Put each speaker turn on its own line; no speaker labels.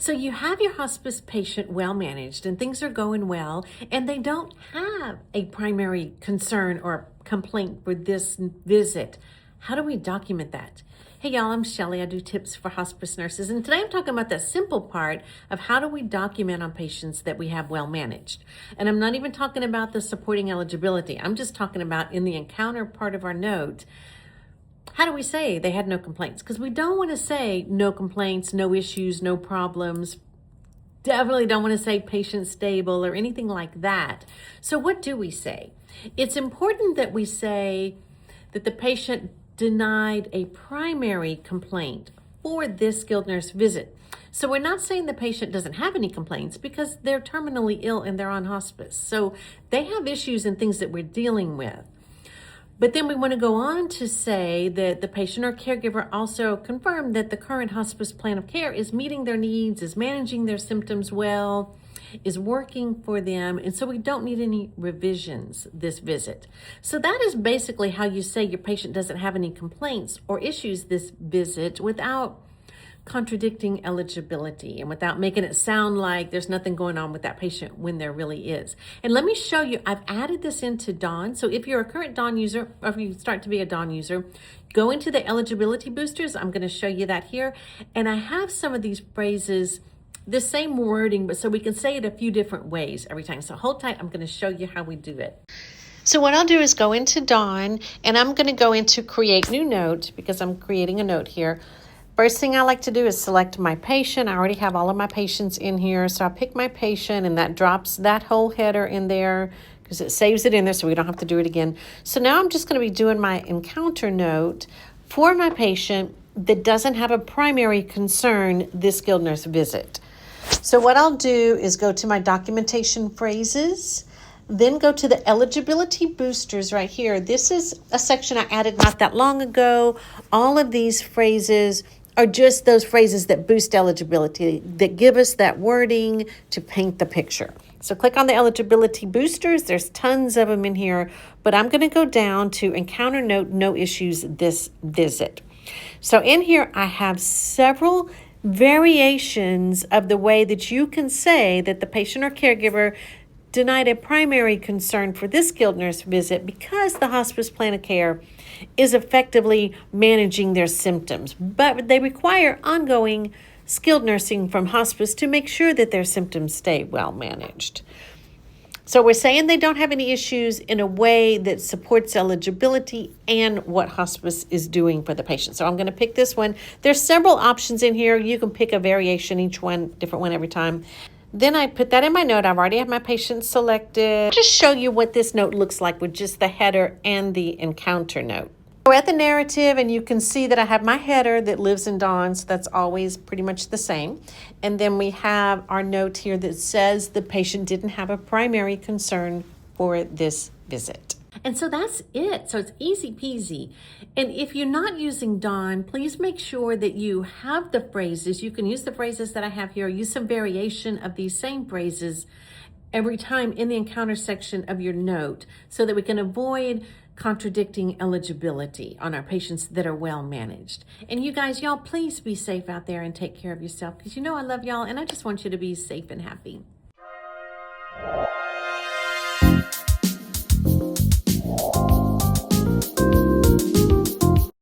So you have your hospice patient well managed and things are going well, and they don't have a primary concern or complaint for this visit. How do we document that? Hey y'all, I'm Shelly. I do tips for hospice nurses, and today I'm talking about the simple part of how do we document on patients that we have well managed. And I'm not even talking about the supporting eligibility. I'm just talking about in the encounter part of our note. How do we say they had no complaints? Because we don't want to say no complaints, no issues, no problems. Definitely don't want to say patient stable or anything like that. So what do we say? It's important that we say that the patient denied a primary complaint for this skilled nurse visit. So we're not saying the patient doesn't have any complaints because they're terminally ill and they're on hospice. So they have issues and things that we're dealing with. But then we want to go on to say that the patient or caregiver also confirmed that the current hospice plan of care is meeting their needs, is managing their symptoms well, is working for them, and so we don't need any revisions this visit. So that is basically how you say your patient doesn't have any complaints or issues this visit without contradicting eligibility and without making it sound like there's nothing going on with that patient when there really is. And let me show you, I've added this into DAHN. So if you're a current DAHN user, or if you start to be a DAHN user, go into the eligibility boosters. I'm going to show you that here. And I have some of these phrases, the same wording, but so we can say it a few different ways every time. So hold tight, I'm going to show you how we do it. So what I'll do is go into DAHN, and I'm going to go into create new note because I'm creating a note here. First thing I like to do is select my patient. I already have all of my patients in here. So I pick my patient, and that drops that whole header in there because it saves it in there so we don't have to do it again. So now I'm just going to be doing my encounter note for my patient that doesn't have a primary concern this skilled nurse visit. So what I'll do is go to my documentation phrases, then go to the eligibility boosters right here. This is a section I added not that long ago. All of these phrases are just those phrases that boost eligibility, that give us that wording to paint the picture. So click on the eligibility boosters. There's tons of them in here, but I'm going to go down to encounter note, no issues this visit. So in here, I have several variations of the way that you can say that the patient or caregiver denied a primary concern for this skilled nurse visit because the hospice plan of care is effectively managing their symptoms, but they require ongoing skilled nursing from hospice to make sure that their symptoms stay well managed. So we're saying they don't have any issues in a way that supports eligibility and what hospice is doing for the patient. So I'm going to pick this one. There's several options in here. You can pick a variation, each one, different one every time. Then I put that in my note. I've already have my patient selected. Just show you what this note looks like with just the header and the encounter note. We're at the narrative, and you can see that I have my header that lives in DAHN, so that's always pretty much the same. And then we have our note here that says the patient didn't have a primary concern for this visit. And so that's it. So it's easy peasy. And if you're not using DAHN, please make sure that you have the phrases. You can use the phrases that I have here, use some variation of these same phrases every time in the encounter section of your note so that we can avoid contradicting eligibility on our patients that are well managed. And you guys, y'all, please be safe out there and take care of yourself because you know I love y'all and I just want you to be safe and happy.